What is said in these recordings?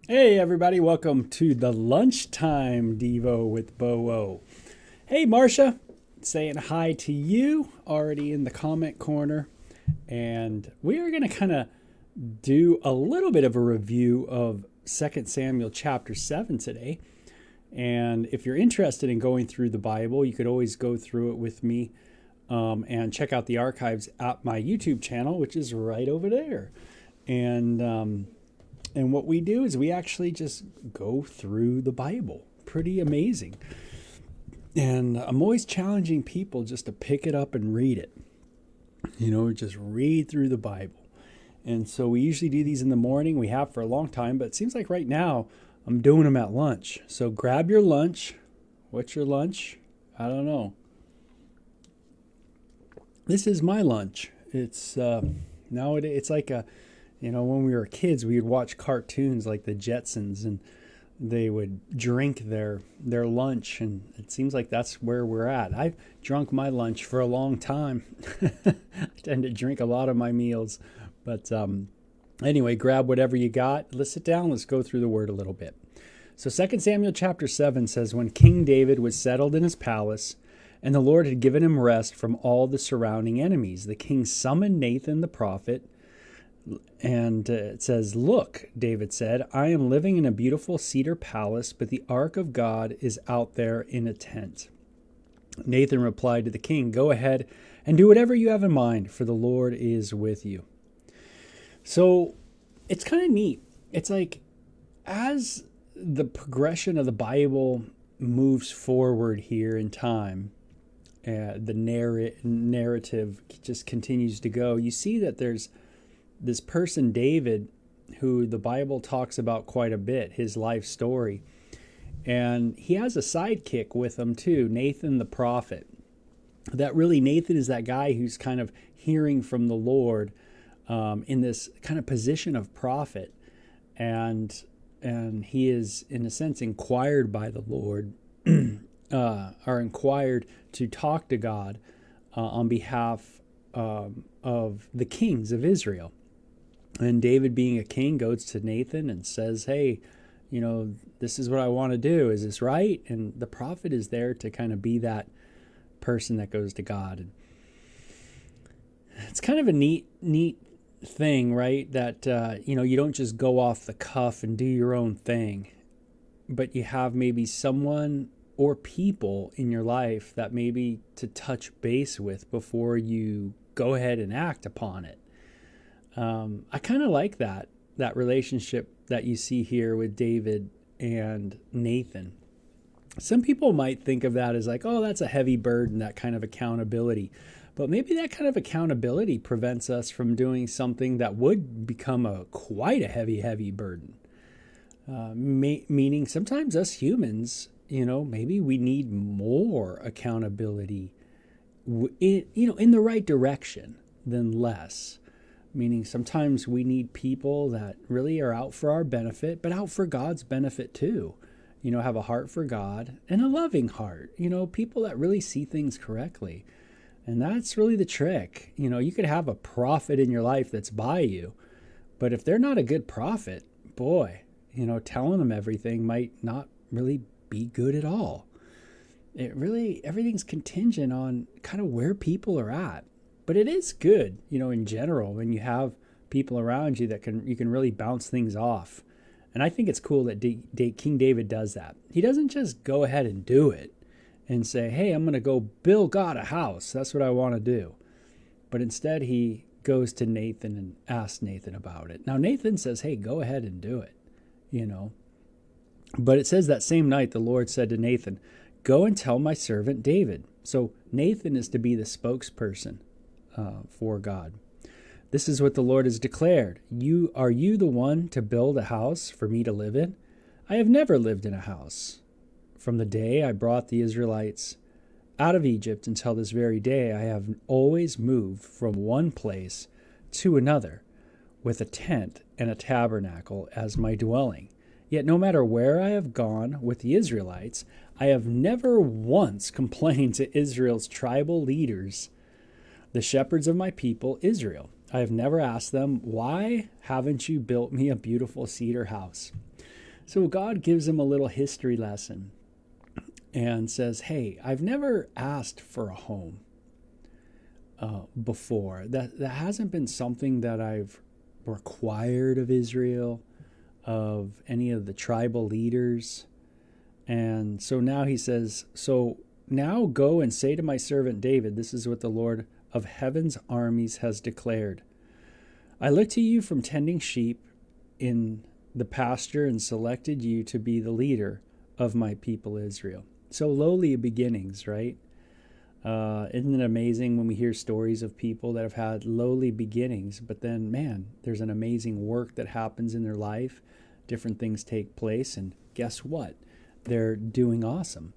Hey everybody, welcome to the Lunchtime Devo with Bo. Hey Marcia, saying hi to you already in the comment corner. And we are going to kind of do a little bit of a review of 2 Samuel chapter 7 today. And if you're interested in going through the Bible, you could always go through it with me and check out the archives at my YouTube channel, which is right over there. And what we do is we actually just go through the Bible. Pretty amazing. And I'm always challenging people just to pick it up and read it. Just read through the Bible. And so we usually do these in the morning. We have for a long time, but it seems like right now I'm doing them at lunch. So grab your lunch. What's your lunch? I don't know. This is my lunch. It's nowadays it's like when we were kids, we would watch cartoons like the Jetsons, and they would drink their lunch, and it seems like that's where we're at. I've drunk my lunch for a long time. I tend to drink a lot of my meals, but anyway, grab whatever you got. Let's sit down. Let's go through the word a little bit. So 2 Samuel chapter 7 says, when King David was settled in his palace, and the Lord had given him rest from all the surrounding enemies, the king summoned Nathan the prophet. And it says, look, David said, I am living in a beautiful cedar palace, but the ark of God is out there in a tent. Nathan replied to the king, go ahead and do whatever you have in mind, for the Lord is with you. So it's kind of neat. It's like as the progression of the Bible moves forward here in time, the narrative just continues to go. You see that there's this person, David, who the Bible talks about quite a bit, his life story. And he has a sidekick with him too, Nathan the prophet. Nathan is that guy who's kind of hearing from the Lord in this kind of position of prophet. And he is, in a sense, inquired by the Lord, or inquired to talk to God on behalf of the kings of Israel. And David, being a king, goes to Nathan and says, hey, this is what I want to do. Is this right? And the prophet is there to kind of be that person that goes to God. And it's kind of a neat thing, right? That, you don't just go off the cuff and do your own thing, but you have maybe someone or people in your life that maybe to touch base with before you go ahead and act upon it. I kind of like that relationship that you see here with David and Nathan. Some people might think of that as like, oh, that's a heavy burden, that kind of accountability. But maybe that kind of accountability prevents us from doing something that would become quite a heavy burden. Meaning sometimes us humans, maybe we need more accountability, in the right direction than less. Meaning sometimes we need people that really are out for our benefit, but out for God's benefit too. Have a heart for God and a loving heart. People that really see things correctly. And that's really the trick. You could have a prophet in your life that's by you, but if they're not a good prophet, boy, telling them everything might not really be good at all. Everything's contingent on kind of where people are at. But it is good, in general, when you have people around you that you can really bounce things off. And I think it's cool that King David does that. He doesn't just go ahead and do it and say, hey, I'm going to go build God a house. That's what I want to do. But instead, he goes to Nathan and asks Nathan about it. Now, Nathan says, hey, go ahead and do it, But it says that same night, the Lord said to Nathan, go and tell my servant David. So Nathan is to be the spokesperson for God. This is what the Lord has declared. Are you the one to build a house for me to live in? I have never lived in a house. From the day I brought the Israelites out of Egypt until this very day, I have always moved from one place to another with a tent and a tabernacle as my dwelling. Yet no matter where I have gone with the Israelites, I have never once complained to Israel's tribal leaders, the shepherds of my people, Israel. I have never asked them, why haven't you built me a beautiful cedar house? So God gives him a little history lesson and says, hey, I've never asked for a home before. That hasn't been something that I've required of Israel, of any of the tribal leaders. And so now he says, so now go and say to my servant David, this is what the Lord of heaven's armies has declared. I looked to you from tending sheep in the pasture and selected you to be the leader of my people Israel. So lowly beginnings, right? Isn't it amazing when we hear stories of people that have had lowly beginnings, but then, man, there's an amazing work that happens in their life. Different things take place, and guess what? They're doing awesome.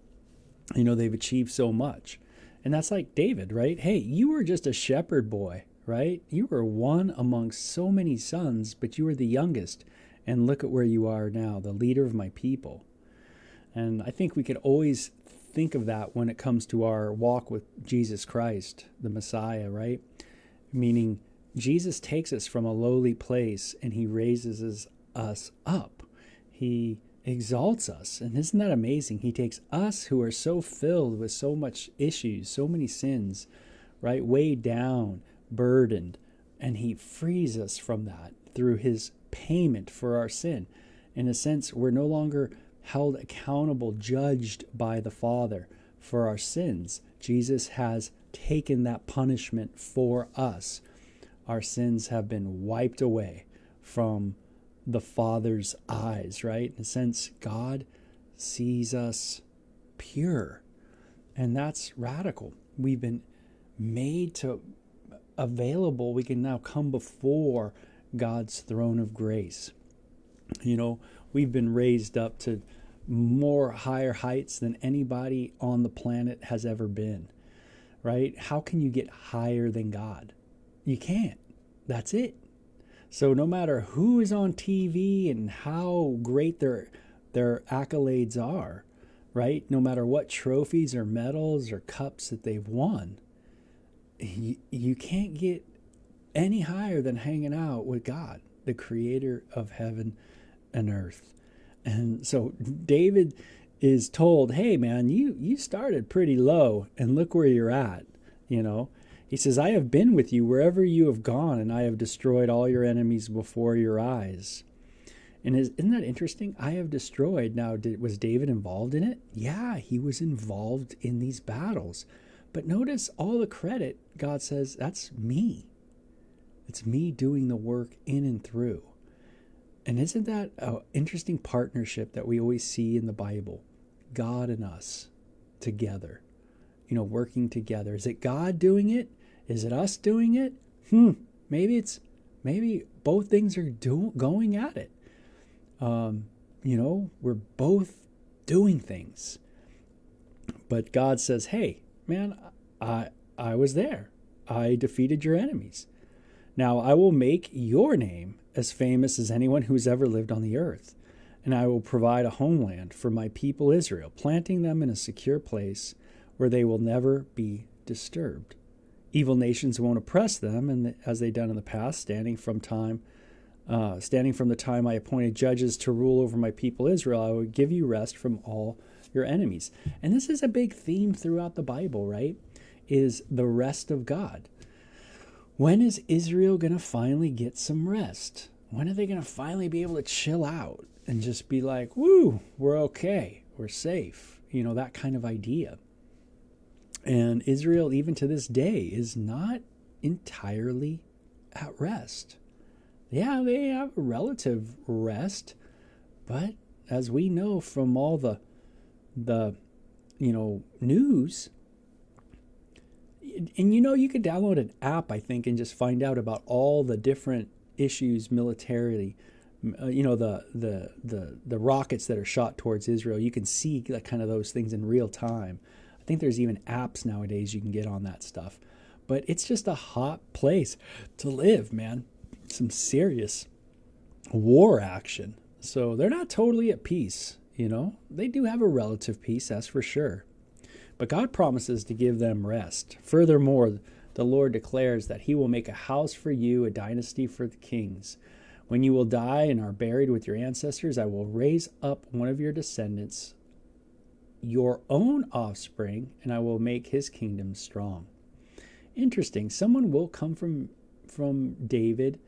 They've achieved so much. And that's like David, right? Hey, you were just a shepherd boy, right? You were one amongst so many sons, but you were the youngest. And look at where you are now, the leader of my people. And I think we could always think of that when it comes to our walk with Jesus Christ, the Messiah, right? Meaning Jesus takes us from a lowly place and he raises us up. He exalts us. And isn't that amazing? He takes us who are so filled with so much issues, so many sins, right? Weighed down, burdened, and he frees us from that through his payment for our sin. In a sense, we're no longer held accountable, judged by the Father for our sins. Jesus has taken that punishment for us. Our sins have been wiped away from the Father's eyes, right? In a sense, God sees us pure. And that's radical. We've been made to available. We can now come before God's throne of grace. We've been raised up to more higher heights than anybody on the planet has ever been, right? How can you get higher than God? You can't. That's it. So no matter who is on TV and how great their accolades are, right? No matter what trophies or medals or cups that they've won, you can't get any higher than hanging out with God, the creator of heaven and earth. And so David is told, hey, man, you started pretty low and look where you're at. He says, I have been with you wherever you have gone, and I have destroyed all your enemies before your eyes. And isn't that interesting? I have destroyed. Now, was David involved in it? Yeah, he was involved in these battles. But notice all the credit, God says, that's me. It's me doing the work in and through. And isn't that an interesting partnership that we always see in the Bible? God and us together, working together. Is it God doing it? Is it us doing it? Maybe both things are going at it. We're both doing things. But God says, hey, man, I was there. I defeated your enemies. Now I will make your name as famous as anyone who's ever lived on the earth, and I will provide a homeland for my people Israel, planting them in a secure place where they will never be disturbed. Evil nations won't oppress them, and as they've done in the past, standing from the time I appointed judges to rule over my people Israel, I will give you rest from all your enemies. And this is a big theme throughout the Bible, right? Is the rest of God. When is Israel going to finally get some rest? When are they going to finally be able to chill out and just be like, woo, we're okay, we're safe, that kind of idea. And Israel, even to this day, is not entirely at rest. Yeah, they have a relative rest, but as we know from all the news, and you could download an app, I think, and just find out about all the different issues militarily. The rockets that are shot towards Israel. You can see that kind of those things in real time. I think there's even apps nowadays you can get on that stuff. But it's just a hot place to live, man. Some serious war action. So they're not totally at peace, They do have a relative peace, that's for sure. But God promises to give them rest. Furthermore, the Lord declares that he will make a house for you, a dynasty for the kings. When you will die and are buried with your ancestors, I will raise up one of your descendants, your own offspring, and I will make his kingdom strong. Interesting. Someone will come from David,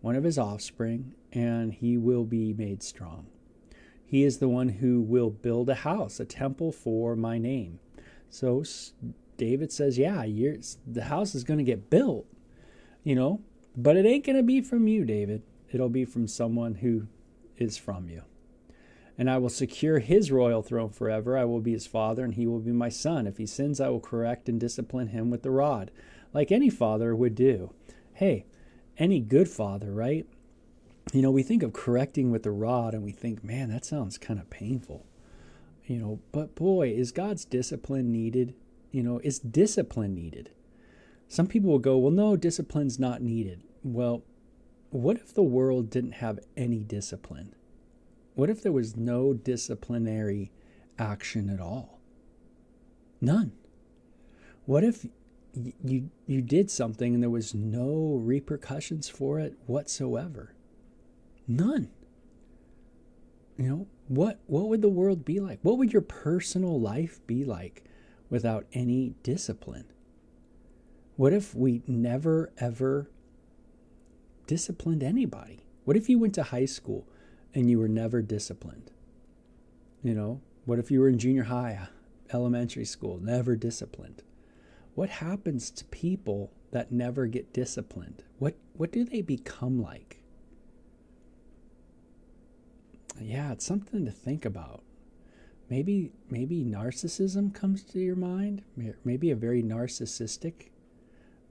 one of his offspring, and he will be made strong. He is the one who will build a house, a temple for my name. So David says, yeah, the house is going to get built, but it ain't going to be from you, David. It'll be from someone who is from you. And I will secure his royal throne forever. I will be his father, and he will be my son. If he sins, I will correct and discipline him with the rod, like any father would do. Hey, any good father, right? We think of correcting with the rod, and we think, man, that sounds kind of painful. But boy, is God's discipline needed? Is discipline needed? Some people will go, well, no, discipline's not needed. Well, what if the world didn't have any discipline? What if there was no disciplinary action at all? None. What if you did something and there was no repercussions for it whatsoever? None. What would the world be like? What would your personal life be like without any discipline? What if we never, ever disciplined anybody? What if you went to high school and you were never disciplined? What if you were in junior high, elementary school, never disciplined? What happens to people that never get disciplined? What do they become like? Yeah, it's something to think about. Maybe narcissism comes to your mind. Maybe a very narcissistic.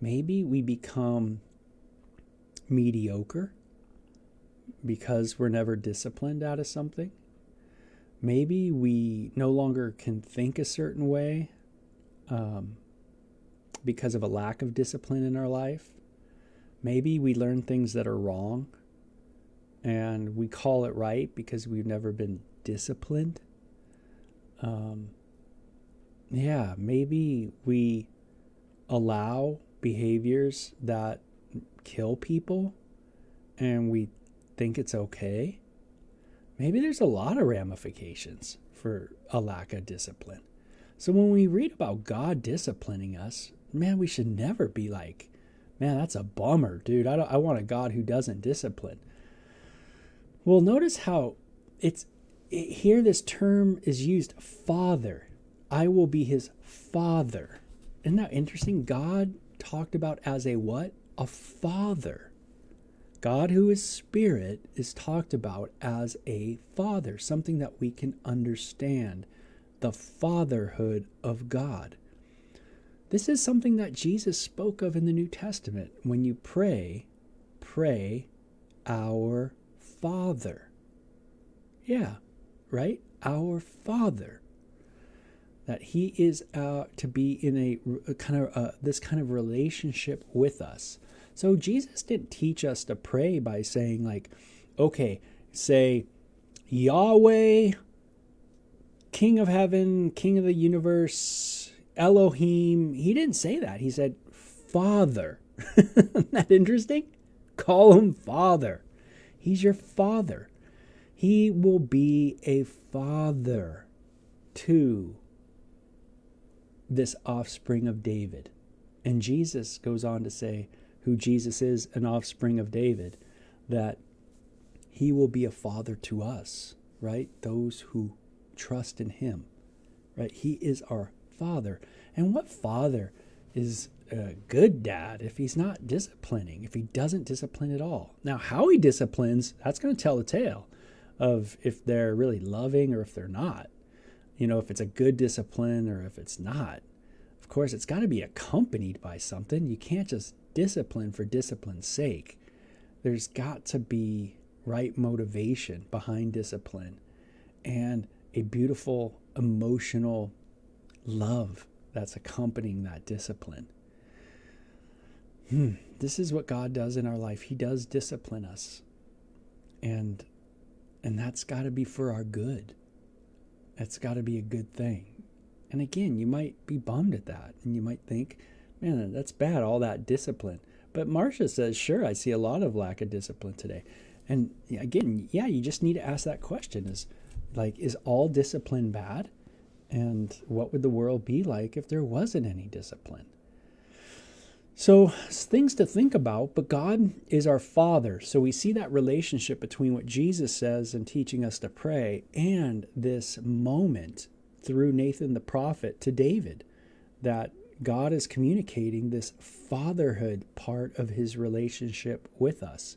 Maybe we become mediocre because we're never disciplined out of something. Maybe we no longer can think a certain way because of a lack of discipline in our life. Maybe we learn things that are wrong and we call it right because we've never been disciplined. Maybe we allow behaviors that kill people and we think it's okay. Maybe there's a lot of ramifications for a lack of discipline. So when we read about God disciplining us, man, we should never be like, man, that's a bummer, dude. I want a God who doesn't discipline. Well, notice how here this term is used, Father. I will be his father. Isn't that interesting? God talked about as a what? A father. God, who is spirit, is talked about as a father, something that we can understand, the fatherhood of God. This is something that Jesus spoke of in the New Testament. When you pray, our Father. Yeah, right? Our Father. That he is to be in a kind of this kind of relationship with us. So Jesus didn't teach us to pray by saying like, okay, say Yahweh, King of heaven, King of the universe, Elohim. He didn't say that. He said Father. Isn't that interesting? Call him Father. He's your Father. He will be a father to this offspring of David. And Jesus goes on to say, who Jesus is, an offspring of David, that he will be a father to us, right? Those who trust in him, right? He is our Father. And what father is a good dad if he's not disciplining, if he doesn't discipline at all? Now, how he disciplines, that's going to tell the tale of if they're really loving or if they're not. If it's a good discipline or if it's not. Of course, it's got to be accompanied by something. You can't just discipline for discipline's sake. There's got to be right motivation behind discipline and a beautiful emotional love that's accompanying that discipline. This is what God does in our life. He does discipline us. And that's got to be for our good. That's got to be a good thing. And again, you might be bummed at that. And you might think, man, that's bad, all that discipline. But Marcia says, sure, I see a lot of lack of discipline today. And again, yeah, you just need to ask that question: is all discipline bad? And what would the world be like if there wasn't any discipline? So things to think about, but God is our Father. So we see that relationship between what Jesus says and teaching us to pray and this moment through Nathan the prophet to David, that God is communicating this fatherhood part of his relationship with us.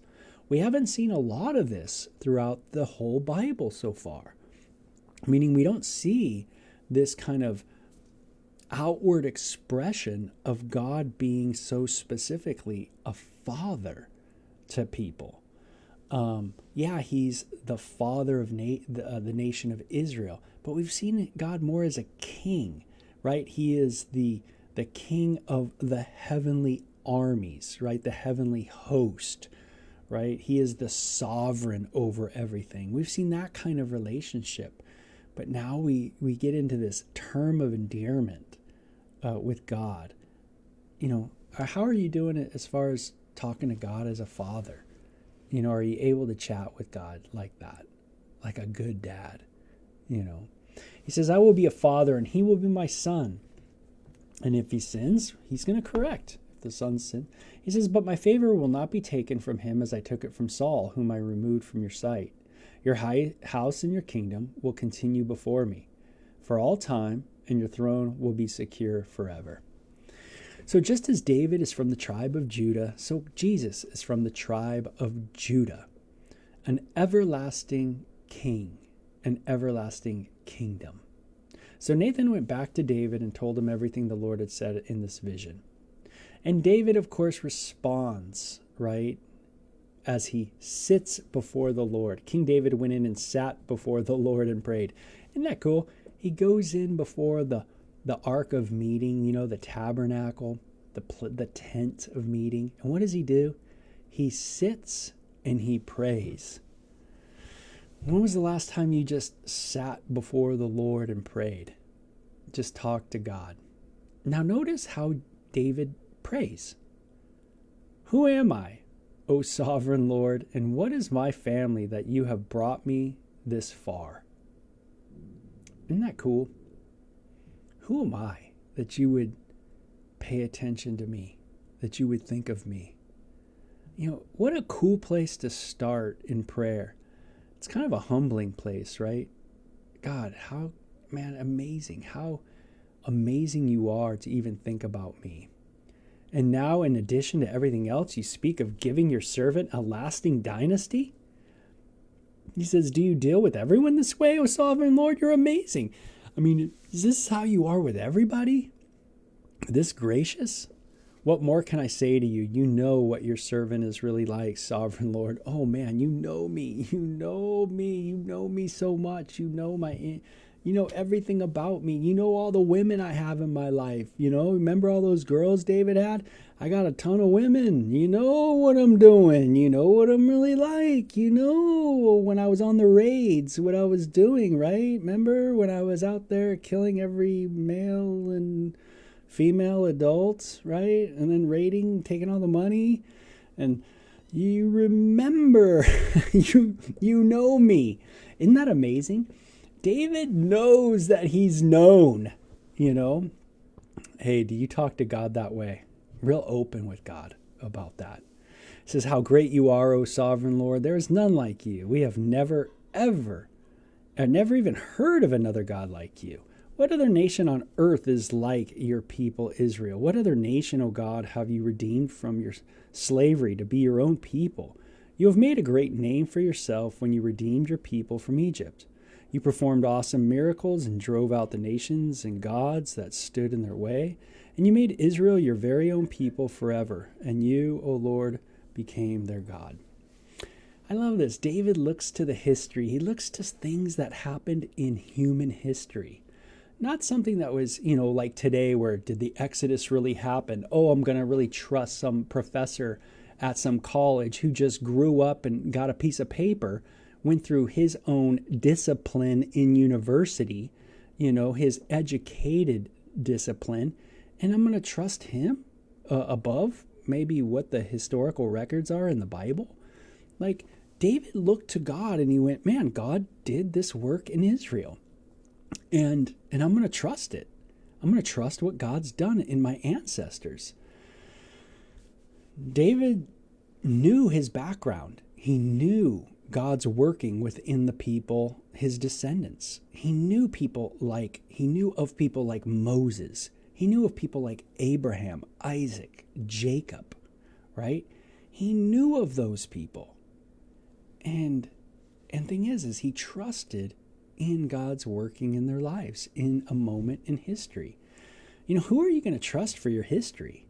We haven't seen a lot of this throughout the whole Bible so far, meaning we don't see this kind of outward expression of God being so specifically a father to people. He's the father of the nation of Israel, but we've seen God more as a king, right? He is the king of the heavenly armies, right? The heavenly host, right? He is the sovereign over everything. We've seen that kind of relationship, but now we get into this term of endearment with God. How are you doing it as far as talking to God as a father? Are you able to chat with God like that, like a good dad? He says, I will be a father and he will be my son. And if he sins, he's going to correct. If the son sins, he says, but my favor will not be taken from him as I took it from Saul, whom I removed from your sight. Your high house and your kingdom will continue before me for all time, and your throne will be secure forever. So just as David is from the tribe of Judah, so Jesus is from the tribe of Judah, an everlasting king, an everlasting kingdom. So Nathan went back to David and told him everything the Lord had said in this vision. And David, of course, responds, right, as he sits before the Lord. King David went in and sat before the Lord and prayed. Isn't that cool? He goes in before the ark of meeting, the tabernacle, the tent of meeting. And what does he do? He sits and he prays. When was the last time you just sat before the Lord and prayed? Just talked to God. Now notice how David prays. Who am I, O sovereign Lord, and what is my family that you have brought me this far? Isn't that cool? Who am I that you would pay attention to me, that you would think of me? What a cool place to start in prayer. It's kind of a humbling place, right? God, amazing. How amazing you are to even think about me. And now, in addition to everything else, you speak of giving your servant a lasting dynasty? He says, do you deal with everyone this way, O sovereign Lord? You're amazing. Is this how you are with everybody? This gracious? What more can I say to you? You know what your servant is really like, sovereign Lord. Oh man, you know me. You know me. You know me so much. You know everything about me. You know all the women I have in my life. Remember all those girls David had? I got a ton of women. You know what I'm doing. You know what I'm really like. When I was on the raids, what I was doing, right? Remember when I was out there killing every male and female adults, right? And then raiding, taking all the money. And you remember, you know me. Isn't that amazing? David knows that he's known, Hey, do you talk to God that way? Real open with God about that. It says, how great you are, O sovereign Lord. There is none like you. We have never even heard of another God like you. What other nation on earth is like your people Israel? What other nation, O God, have you redeemed from your slavery to be your own people? You have made a great name for yourself when you redeemed your people from Egypt. You performed awesome miracles and drove out the nations and gods that stood in their way. And you made Israel your very own people forever. And you, O Lord, became their God. I love this. David looks to the history. He looks to things that happened in human history. Not something that was, like today where did the Exodus really happen? Oh, I'm going to really trust some professor at some college who just grew up and got a piece of paper, went through his own discipline in university, his educated discipline, and I'm going to trust him above maybe what the historical records are in the Bible. Like, David looked to God and he went, man, God did this work in Israel. And I'm going to trust it. I'm going to trust what God's done in my ancestors. David knew his background. He knew God's working within the people, his descendants. He knew of people like Moses. He knew of people like Abraham, Isaac, Jacob, right? He knew of those people. And thing is he trusted in God's working in their lives in a moment in history. Who are you going to trust for your history?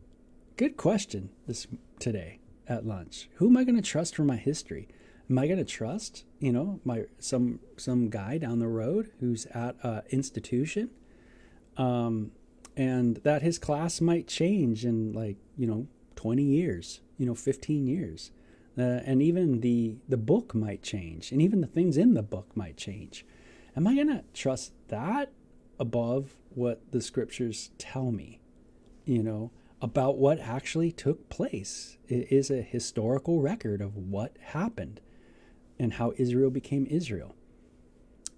Good question today at lunch. Who am I going to trust for my history? Am I going to trust, some guy down the road who's at an institution, and that his class might change in 20 years, 15 years, and even the book might change, and even the things in the book might change. Am I going to trust that above what the scriptures tell me, about what actually took place? It is a historical record of what happened and how Israel became Israel.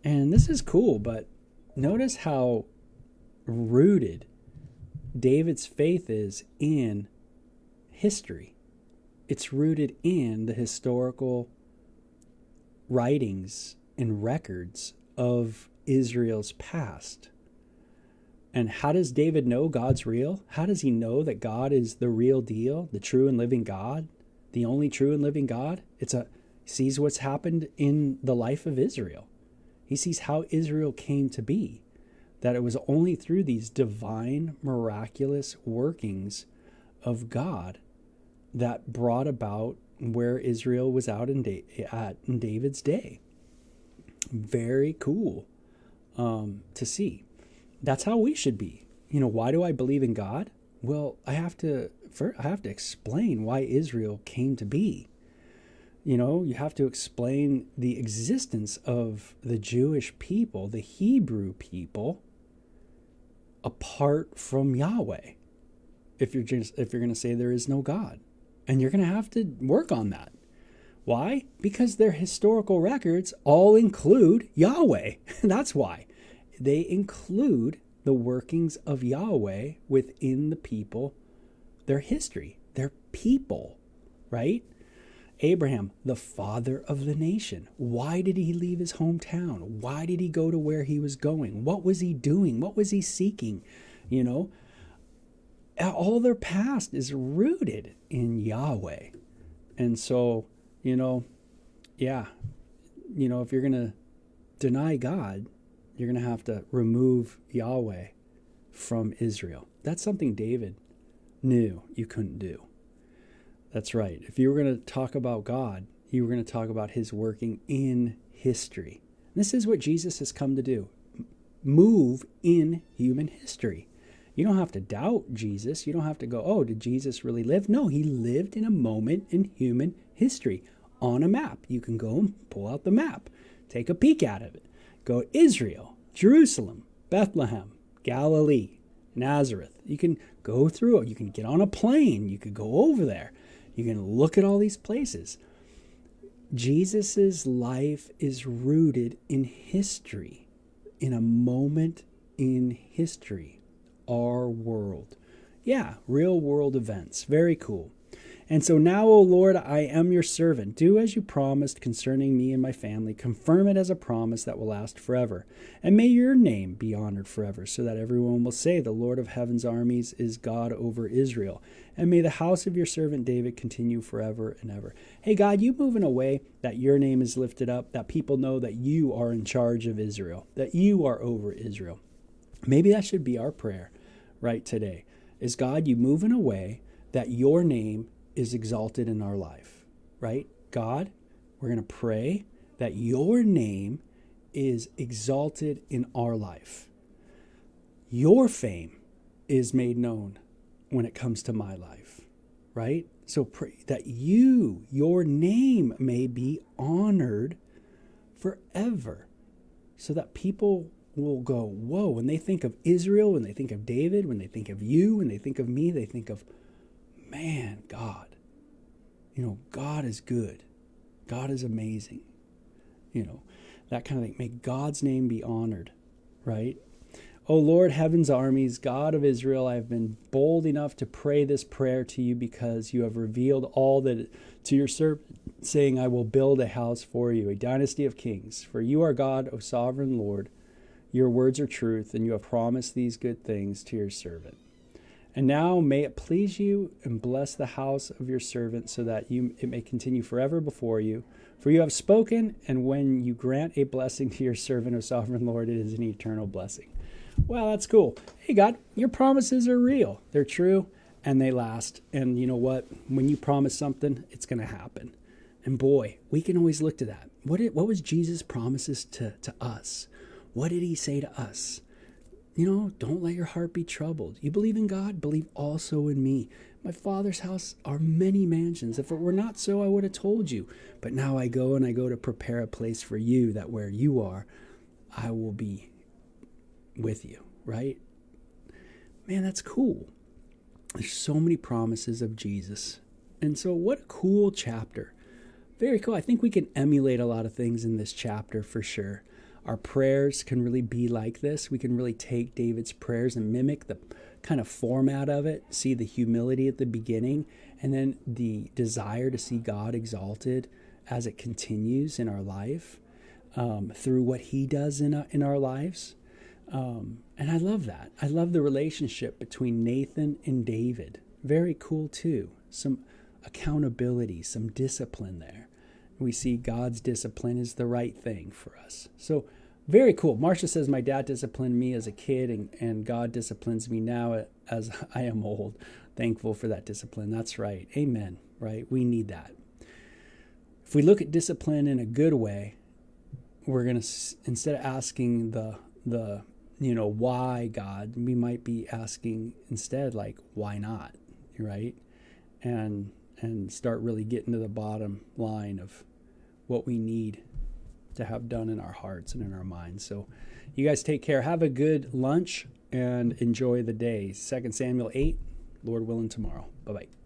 And this is cool, but notice how rooted David's faith is in history. It's rooted in the historical writings and records of Israel's past. And how does David know God's real? How does he know that God is the real deal, the true and living God, the only true and living God? He sees what's happened in the life of Israel. He sees how Israel came to be, that it was only through these divine, miraculous workings of God that brought about where Israel was at in David's day. Very cool to see. That's how we should be. Why do I believe in God? Well, I have to explain why Israel came to be. You have to explain the existence of the Jewish people, the Hebrew people, apart from Yahweh. If you're going to say there is no God, and you're going to have to work on that. Why? Because their historical records all include Yahweh. That's why. They include the workings of Yahweh within the people, their history, their people, right? Abraham, the father of the nation. Why did he leave his hometown? Why did he go to where he was going? What was he doing? What was he seeking? All their past is rooted in Yahweh. And so, if you're going to deny God, you're going to have to remove Yahweh from Israel. That's something David knew you couldn't do. That's right. If you were going to talk about God, you were going to talk about his working in history. This is what Jesus has come to do. Move in human history. You don't have to doubt Jesus. You don't have to go, oh, did Jesus really live? No, he lived in a moment in human history on a map. You can go and pull out the map, take a peek at it. Go Israel, Jerusalem, Bethlehem, Galilee, Nazareth. You can go through it. You can get on a plane. You could go over there. You can look at all these places. Jesus's life is rooted in history, in a moment in history, our world. Yeah, real world events. Very cool. And so now, O Lord, I am your servant. Do as you promised concerning me and my family. Confirm it as a promise that will last forever. And may your name be honored forever, so that everyone will say, the Lord of heaven's armies is God over Israel. And may the house of your servant David continue forever and ever. Hey, God, you move in a way that your name is lifted up, that people know that you are in charge of Israel, that you are over Israel. Maybe that should be our prayer right today, is God, you move in a way that your name is exalted in our life, right? God, we're going to pray that your name is exalted in our life. Your fame is made known when it comes to my life, right? So pray that your name may be honored forever, so that people will go, whoa, when they think of Israel, when they think of David, when they think of you, when they think of me, they think of, man, God. God is good. God is amazing. That kind of thing. May God's name be honored, right? O Lord, heaven's armies, God of Israel, I have been bold enough to pray this prayer to you because you have revealed all that to your servant, saying, I will build a house for you, a dynasty of kings. For you are God, O sovereign Lord. Your words are truth, and you have promised these good things to your servant. And now may it please you and bless the house of your servant so that it may continue forever before you. For you have spoken, and when you grant a blessing to your servant, O sovereign Lord, it is an eternal blessing. Wow, that's cool. Hey, God, your promises are real. They're true, and they last. And you know what? When you promise something, it's going to happen. And boy, we can always look to that. What was Jesus' promises to us? What did he say to us? Don't let your heart be troubled. You believe in God? Believe also in me. My Father's house are many mansions. If it were not so, I would have told you. But now I go to prepare a place for you, that where you are, I will be with you, right? Man, that's cool. There's so many promises of Jesus. And so what a cool chapter. Very cool. I think we can emulate a lot of things in this chapter for sure. Our prayers can really be like this. We can really take David's prayers and mimic the kind of format of it, see the humility at the beginning, and then the desire to see God exalted as it continues in our life through what he does in our lives. And I love that. I love the relationship between Nathan and David. Very cool too. Some accountability, some discipline there. We see God's discipline is the right thing for us. So very cool. Marcia says, my dad disciplined me as a kid and God disciplines me now as I am old. Thankful for that discipline. That's right. Amen. Right? We need that. If we look at discipline in a good way, we're going to, instead of asking the why God, we might be asking instead, like, why not? Right? And start really getting to the bottom line of what we need to have done in our hearts and in our minds. So you guys take care. Have a good lunch and enjoy the day. 2 Samuel 8, Lord willing, tomorrow. Bye-bye.